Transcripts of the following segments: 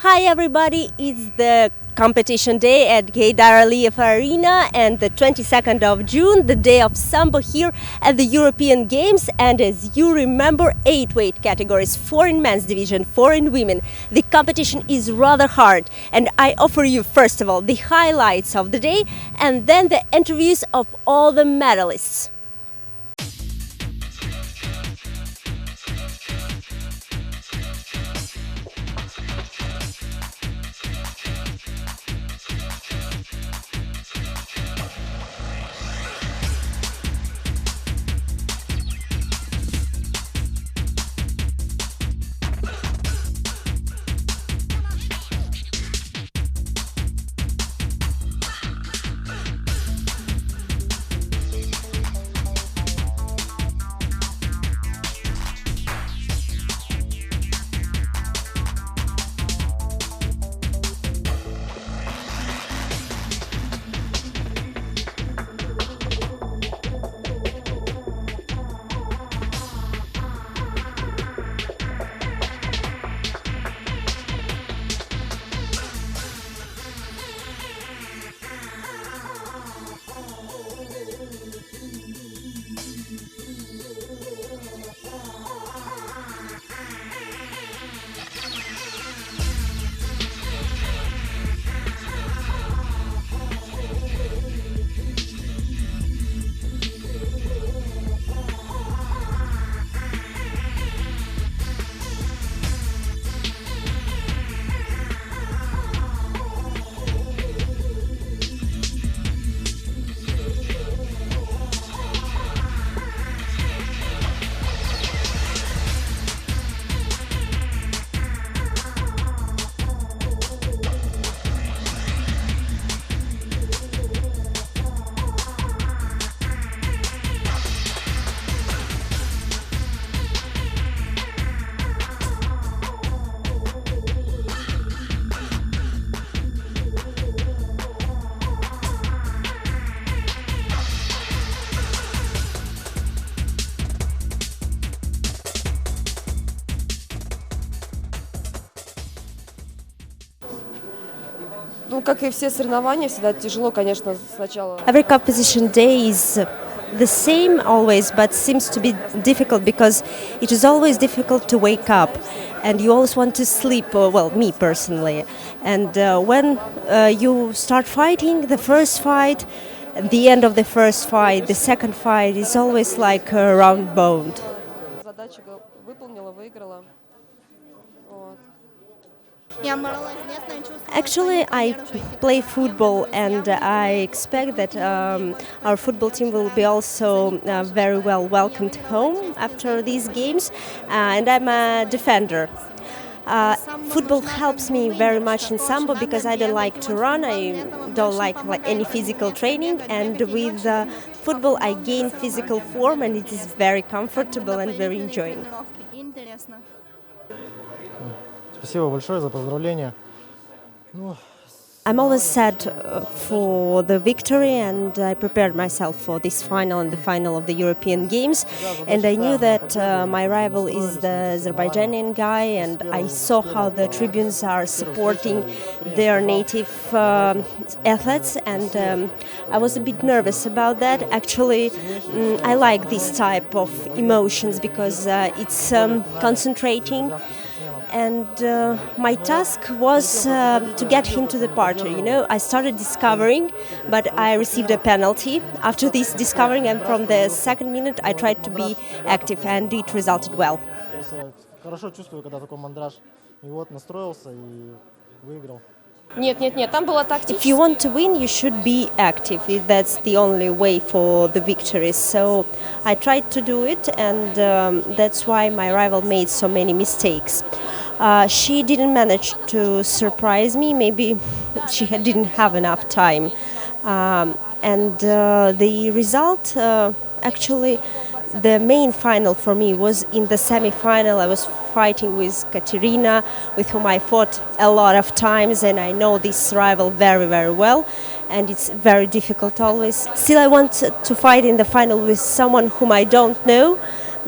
Hi everybody, it's the competition day at Gaydar Aliyev Arena and the 22nd of June, the day of Sambo here at the European Games. And as you remember, 8 weight categories, 4 in men's division, 4 in women. The competition is rather hard and I offer you first of all the highlights of the day and then the interviews of all the medalists. Как и все соревнования, всегда тяжело, конечно, сначала. Every competition day is the same always, but seems to be difficult because it is always difficult to wake up and you always want to sleep, well, me personally. And when you start fighting, the first fight, at the end of the first fight, the second fight is always like round boned. Задачу выполнила, выиграла. Вот. Actually, I play football and I expect that our football team will be also very well welcomed home after these games, and I'm a defender. Football helps me very much in Sambo because I don't like to run, I don't like any physical training, and with football I gain physical form and it is very comfortable and very enjoying. Спасибо большое за поздравления. I'm always sad for the victory and I prepared myself for this final and the final of the European Games, and I knew that my rival is the Azerbaijani guy, and I saw how the tribunes are supporting their native athletes, and I was a bit nervous about that. Actually, I like this type of emotions because it's concentrating. And my task was to get him to the party. You know, I started discovering, but I received a penalty after this discovering, and from the second minute I tried to be active, and it resulted well. Хорошо чувствую, когда такой мандраж. И вот настроился и выиграл. Нет, там была тактика. If you want to win, you should be active. That's the only way for the victory. So I tried to do it, and that's why my rival made so many mistakes. She didn't manage to surprise me. Maybe she didn't have enough time. And the result, actually, the main final for me was in the semi-final. I was fighting with Katerina, with whom I fought a lot of times, and I know this rival very, very well, and it's very difficult always. Still, I want to fight in the final with someone whom I don't know,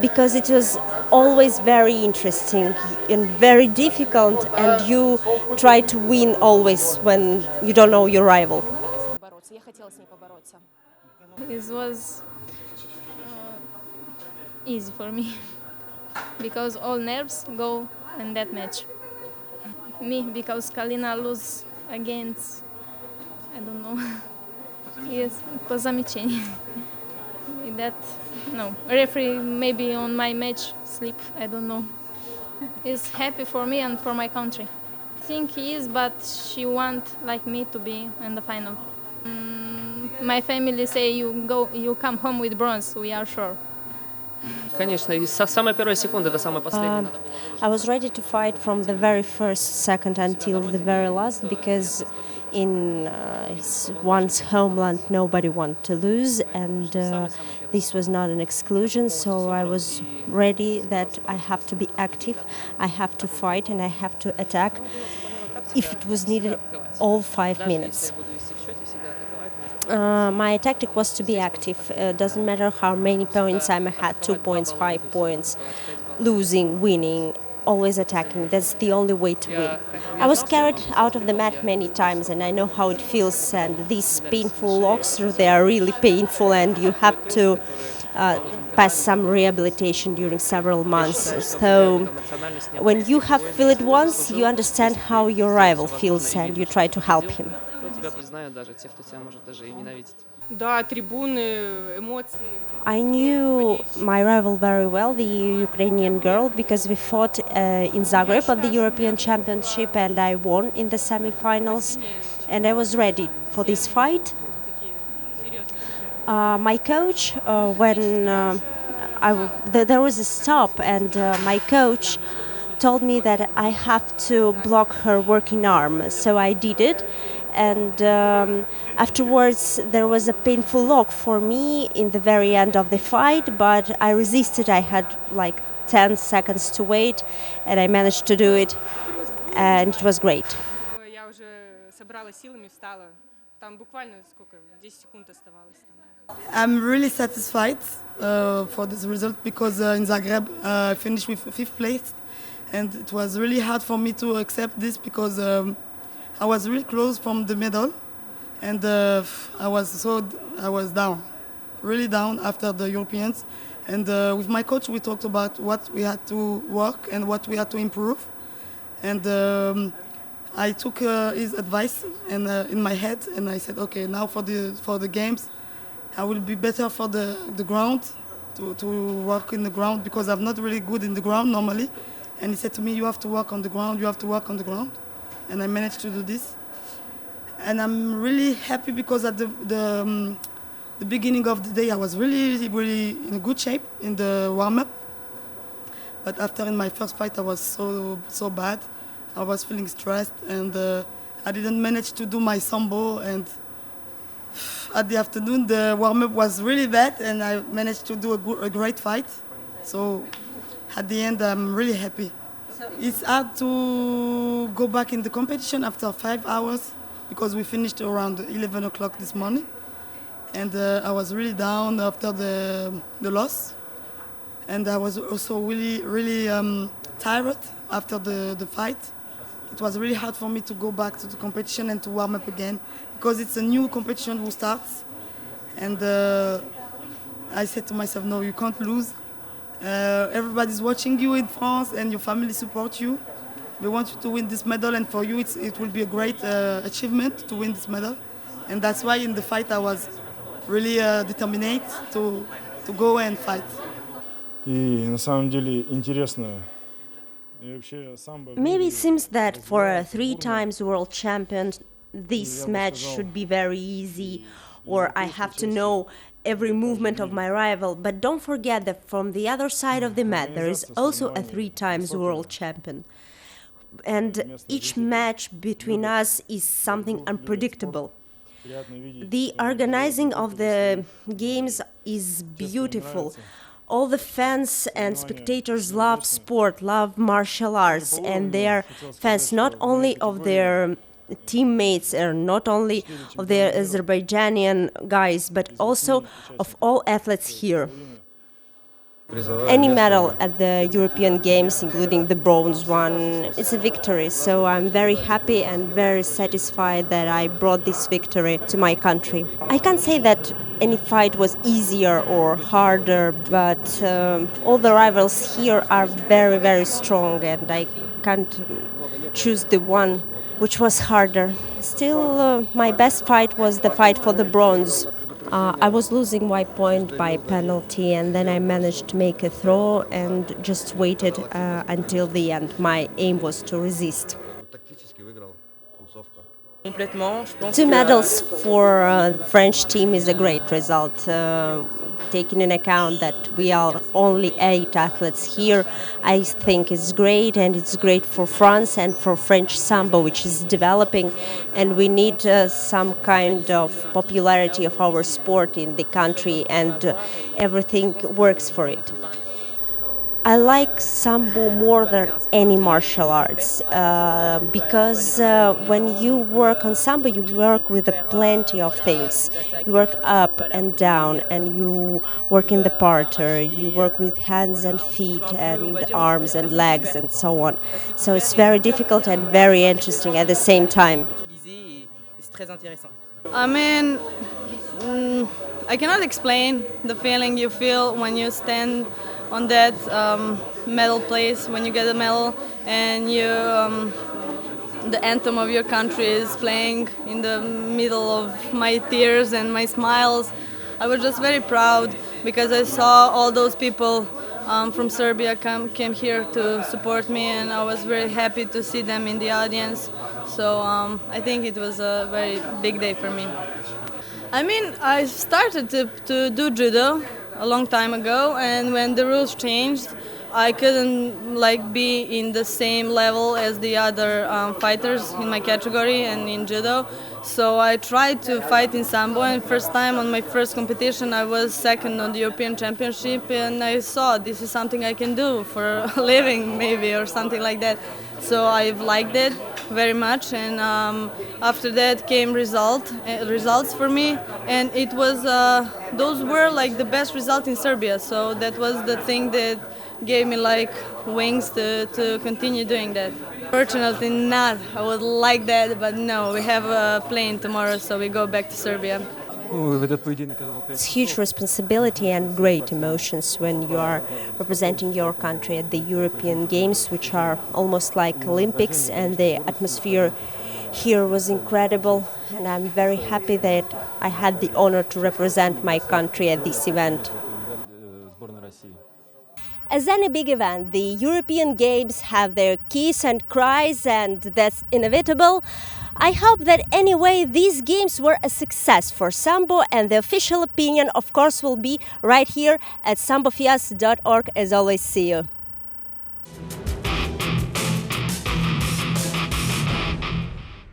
because it was always very interesting and very difficult, and you try to win always when you don't know your rival. It was easy for me because all nerves go in that match. Me, because Kalina lose against, I don't know, yes, Pozamicheni. That, no, referee maybe on my match sleep, I don't know. He's happy for me and for my country. I think he is, but she want like me to be in the final. My family say you come home with bronze, we are sure. Конечно, и с самой первой секунды до самой последней надо было I was ready to fight from the very first second until the very last, because in one's homeland nobody wants to lose, and this was not an exclusion, so I was ready that I have to be active, I have to fight, and I have to attack if it was needed all 5 minutes. My tactic was to be active. Doesn't matter how many points I had, 2 points, 5 points, losing, winning, always attacking. That's the only way to win. I was carried out of the mat many times, and I know how it feels. And these painful locks, they are really painful, and you have to pass some rehabilitation during several months. So when you have feel it once, you understand how your rival feels, and you try to help him. тебя признают даже те, кто тебя может даже и ненавидит. Да, трибуны, эмоции. I knew my rival very well, the Ukrainian girl, because we fought in Zagreb at the European Championship, and I won in the semi-finals, and I was ready for this fight. My coach, when there was a stop, and my coach told me that I have to block her working arm, so I did it. And afterwards there was a painful lock for me in the very end of the fight, but I resisted. I had like 10 seconds to wait, and I managed to do it, and it was great. Я уже собрала силами, встала. Там буквально сколько, 10 секунд оставалось. I'm really satisfied for this result because in Zagreb I finished with 5th place, and it was really hard for me to accept this because I was really close from the medal, and I was down, really down after the Europeans. And with my coach, we talked about what we had to work and what we had to improve. And I took his advice and in my head, and I said, okay, now for the games, I will be better for the ground, to work in the ground, because I'm not really good in the ground normally. And he said to me, you have to work on the ground, you have to work on the ground. And I managed to do this. And I'm really happy because at the beginning of the day, I was really, really in good shape in the warm-up. But after in my first fight, I was so bad. I was feeling stressed, and I didn't manage to do my sambo. And at the afternoon, the warm-up was really bad, and I managed to do a great fight. So at the end, I'm really happy. It's hard to go back in the competition after 5 hours because we finished around 11 o'clock this morning. And I was really down after the loss. And I was also really, really tired after the fight. It was really hard for me to go back to the competition and to warm up again because it's a new competition who starts. And I said to myself, no, you can't lose. Everybody's watching you in France, and your family support you. They want you to win this medal, and for you it will be a great achievement to win this medal. And that's why in the fight I was really determined to go and fight. И на самом деле интересно. И вообще самбо. Maybe it seems that for a 3 times world champion, this match should be very easy, or I have to know every movement of my rival. But don't forget that from the other side of the mat, there is also a 3 times world champion. And each match between us is something unpredictable. The organizing of the games is beautiful. All the fans and spectators love sport, love martial arts, and they are fans not only of their teammates or not only of the Azerbaijani guys, but also of all athletes here. Any medal at the European Games, including the bronze one, it's a victory. So I'm very happy and very satisfied that I brought this victory to my country. I can't say that any fight was easier or harder, but all the rivals here are very, very strong, and I can't choose the one which was harder. Still, my best fight was the fight for the bronze. I was losing my point by penalty, and then I managed to make a throw and just waited until the end. My aim was to resist. Two medals for the French team is a great result, taking in account that we are only 8 athletes here. I think it's great, and it's great for France and for French Sambo, which is developing, and we need some kind of popularity of our sport in the country, and everything works for it. I like Sambo more than any martial arts because when you work on Sambo, you work with plenty of things. You work up and down, and you work in the parterre, you work with hands and feet and arms and legs and so on. So it's very difficult and very interesting at the same time. I mean, I cannot explain the feeling you feel when you stand on that medal place, when you get a medal and you, the anthem of your country is playing in the middle of my tears and my smiles. I was just very proud because I saw all those people from Serbia came here to support me, and I was very happy to see them in the audience. So I think it was a very big day for me. I mean, I started to do judo a long time ago, and when the rules changed, I couldn't be in the same level as the other fighters in my category and in judo. So I tried to fight in Sambo, and first time on my first competition I was second on the European Championship, and I saw this is something I can do for a living maybe or something like that. So I've liked it very much, and after that came results for me, and it was those were the best result in Serbia. So that was the thing that gave me wings to continue doing that. Fortunately not. I would like that, but no, we have a plane tomorrow, so we go back to Serbia. It's huge responsibility and great emotions when you are representing your country at the European Games, which are almost like Olympics, and the atmosphere here was incredible, and I'm very happy that I had the honor to represent my country at this event. As any big event, the European Games have their keys and cries, and that's inevitable. I hope that anyway these games were a success for Sambo, and the official opinion, of course, will be right here at sambofias.org. As always, see you.